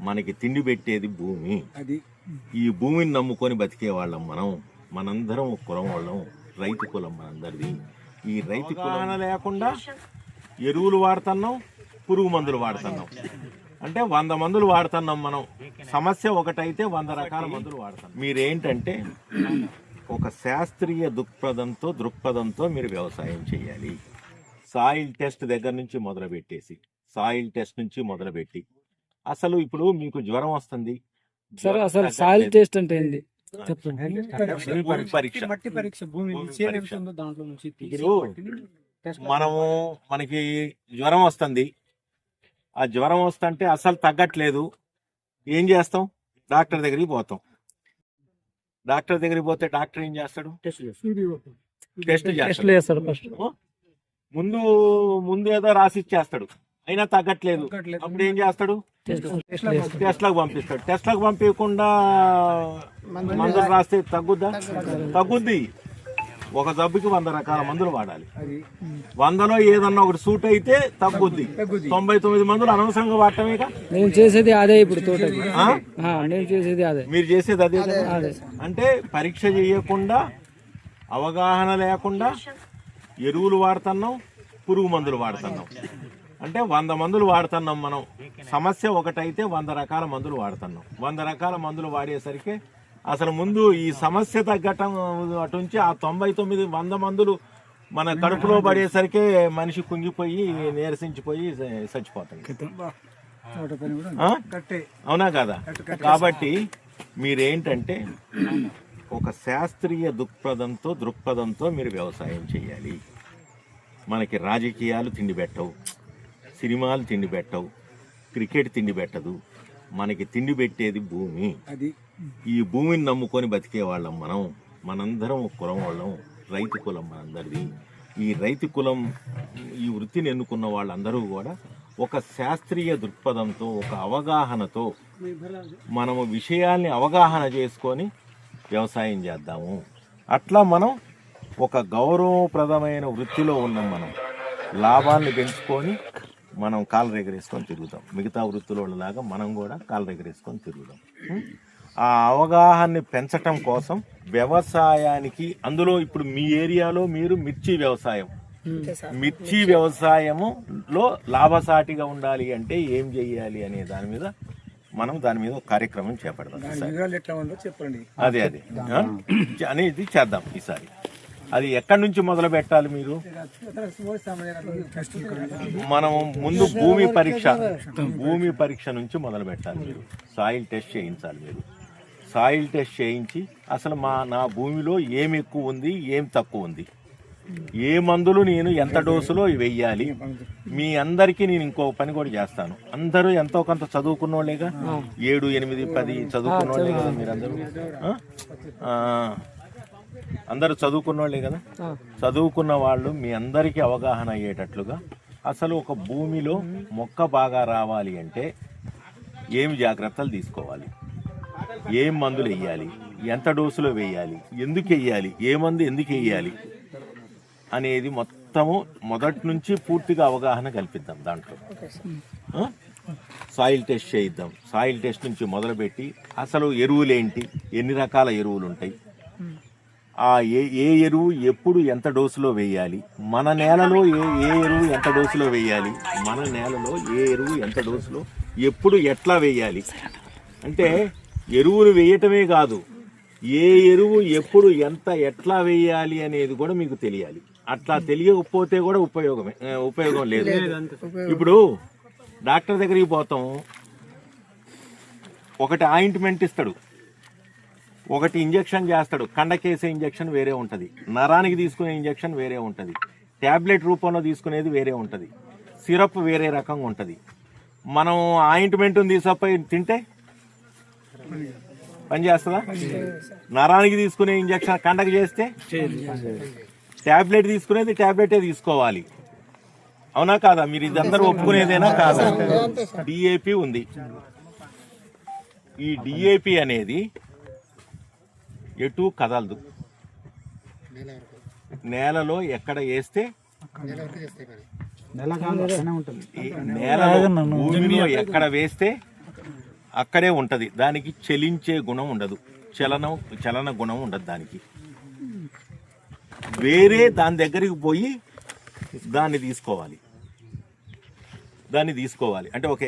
మనకి తిండి పెట్టేది భూమి. ఈ భూమిని నమ్ముకొని బతికే వాళ్ళం మనందరం ఒక కులం వాళ్ళం, రైతు కులం మనందరిది. ఈ రైతు కులం లేకుండా ఎరువులు వాడుతున్నాం, పురుగు మందులు వాడుతున్నాం. అంటే 100 మందులు వాడుతున్నాం మనం. సమస్య ఒకటైతే 100 రకాల మందులు వాడుతున్నాం. మీరేంటంటే ఒక శాస్త్రీయ దృక్పథంతో మీరు వ్యవసాయం చేయాలి. సాయిల్ టెస్ట్ దగ్గర నుంచి మొదలుపెట్టి అసలు ఇప్పుడు మీకు జ్వరం వస్తుంది సార్, అసలు సాయిల్ టెస్ట్ అంటే ఏంటి చెప్పండి. మనకి జ్వరం వస్తుంది, ఆ జ్వరం వస్తుంటే అసలు తగ్గట్లేదు, ఏం చేస్తాం? డాక్టర్ దగ్గరికి పోతాం. డాక్టర్ దగ్గరికి పోతే డాక్టర్ ఏం చేస్తాడు? టెస్ట్ చేస్తాడు. ముందు ఏదో రాసిచ్చేస్తాడు, అయినా తగ్గట్లేదు. అప్పుడు ఏం చేస్తాడు? టెస్ట్లకు పంపిస్తాడు. టెస్ట్లకు పంపించకుండా మందులు రాస్తే తగ్గుద్ది. ఒక జబ్బుకి 100 రకాల మందులు వాడాలి. 100లో ఏదన్నా ఒకటి సూట్ అయితే తగ్గుద్ది. 99 మందులు అనవసరంగా వాడటమేగా. నేను చేసేది అదే. ఇప్పుడు తోటకి నేను చేసేది అదే, మీరు చేసేది అదే. అంటే పరీక్ష చేయకుండా, అవగాహన లేకుండా ఎరువులు వాడుతున్నాం, పురుగు మందులు వాడుతున్నాం. అంటే 100 మందులు వాడుతున్నాం మనం. సమస్య ఒకటైతే 100 రకాల మందులు వాడుతున్నాం. 100 రకాల మందులు వాడేసరికి అసలు ముందు ఈ సమస్య తగ్గటం అటుంచి ఆ 99 100 మందులు మన కడుపులో పడేసరికి మనిషి కుంగిపోయి నీరసించిపోయి చచ్చిపోతాడు. అవునా కదా? కాబట్టి మీరేంటంటే ఒక శాస్త్రీయ దృక్పథంతో మీరు వ్యవసాయం చేయాలి. మనకి రాజకీయాలు తిండి పెట్టవు, సినిమాలు తిండి పెట్టవు, క్రికెట్ తిండి పెట్టదు. మనకి తిండి పెట్టేది భూమి. ఈ భూమిని నమ్ముకొని బతికే వాళ్ళం మనందరం ఒక కులం వాళ్ళం, రైతు కులం మనందరిది. ఈ రైతు కులం, ఈ వృత్తిని ఎన్నుకున్న వాళ్ళందరూ కూడా ఒక శాస్త్రీయ దృక్పథంతో, ఒక అవగాహనతో మనము విషయాల్ని అవగాహన చేసుకొని వ్యవసాయం చేద్దాము. అట్లా మనం ఒక గౌరవప్రదమైన వృత్తిలో ఉన్నాం. మనం లాభాన్ని పెంచుకొని మనం కాళ్ళు ఎగరేసుకొని తిరుగుతాం. మిగతా వృత్తులలాగా మనం కూడా కాళ్ళు ఎగరేసుకొని తిరుగుతాం. ఆ అవగాహనని పెంచటం కోసం వ్యవసాయానికి, అందులో ఇప్పుడు మీ ఏరియాలో మీరు మిర్చి వ్యవసాయములో లాభసాటిగా ఉండాలి అంటే ఏం చెయ్యాలి అనే దాని మీద ఒక కార్యక్రమం చేపడదాం. అదే అనేది చేద్దాం ఈసారి. అది ఎక్కడి నుంచి మొదలు పెట్టాలి? మీరు మనం ముందు భూమి పరీక్ష నుంచి మొదలు పెట్టాలి. మీరు సాయిల్ టెస్ట్ చేయించాలి. మీరు సాయిల్ టెస్ట్ చేయించి అసలు నా భూమిలో ఏమి ఎక్కువ ఉంది, ఏం తక్కువ ఉంది, ఏ మందులు నేను ఎంత డోసులో వెయ్యాలి. మీ అందరికీ నేను ఇంకో పని కూడా చేస్తాను. అందరూ ఎంతో కొంత చదువుకున్న వాళ్ళేగా, 7, 8, 10 చదువుకున్న వాళ్ళే కదా మీరందరూ. అందరూ చదువుకున్న వాళ్ళే కదా. చదువుకున్న వాళ్ళు మీ అందరికీ అవగాహన అయ్యేటట్లుగా అసలు ఒక భూమిలో మొక్క బాగా రావాలి అంటే ఏమి జాగ్రత్తలు తీసుకోవాలి, ఏం మందులు వేయాలి, ఎంత డోసులో వేయాలి, ఎందుకు వేయాలి, ఏ మందు ఎందుకు వేయాలి అనేది మొత్తము మొదటి నుంచి పూర్తిగా అవగాహన కల్పిద్దాం. దాంట్లో సాయిల్ టెస్ట్ చేయిద్దాం. సాయిల్ టెస్ట్ నుంచి మొదలుపెట్టి అసలు ఎరువులేంటి, ఎన్ని రకాల ఎరువులు ఉంటాయి, ఆ ఏ ఎరువు ఎప్పుడు ఎంత డోసులో వేయాలి, మన నేలలో ఏ ఎరువు ఎంత డోసులో వేయాలి, మన నేలలో ఏ ఎరువు ఎంత డోసులో ఎప్పుడు ఎట్లా వేయాలి. అంటే ఎరువులు వేయటమే కాదు, ఏ ఎరువు ఎప్పుడు ఎట్లా వేయాలి అనేది కూడా మీకు తెలియాలి. అట్లా తెలియకపోతే కూడా ఉపయోగం లేదు. ఇప్పుడు డాక్టర్ దగ్గరికి పోతాం, ఒకటి ఆయింట్మెంట్ ఇస్తాడు, ఒకటి ఇంజెక్షన్ చేస్తాడు. కండకేసే ఇంజెక్షన్ వేరే ఉంటుంది, నరానికి తీసుకునే ఇంజెక్షన్ వేరే ఉంటుంది, ట్యాబ్లెట్ రూపంలో తీసుకునేది వేరే ఉంటుంది, సిరప్ వేరే రకంగా ఉంటుంది. మనం ఆయింట్మెంట్ని తీసుకుపోయి తింటే పని చేస్తుందా? నరానికి తీసుకునే ఇంజెక్షన్ కండకు చేస్తే, ట్యాబ్లెట్ తీసుకునేది ట్యాబ్లెటే తీసుకోవాలి. అవునా కాదా? మీరు ఇదందరూ ఒప్పుకునేదేనా కాదా? డిఏపి ఉంది. ఈ డిఏపి అనేది ఎటు కదలదు. నేలలో ఎక్కడ వేస్తే, నేలలో భూమిలో ఎక్కడ వేస్తే అక్కడే ఉంటుంది. దానికి చలించే గుణం ఉండదు, చలన గుణం ఉండదు దానికి. వేరే దాని దగ్గరికి పోయి దాన్ని తీసుకోవాలి అంటే ఒక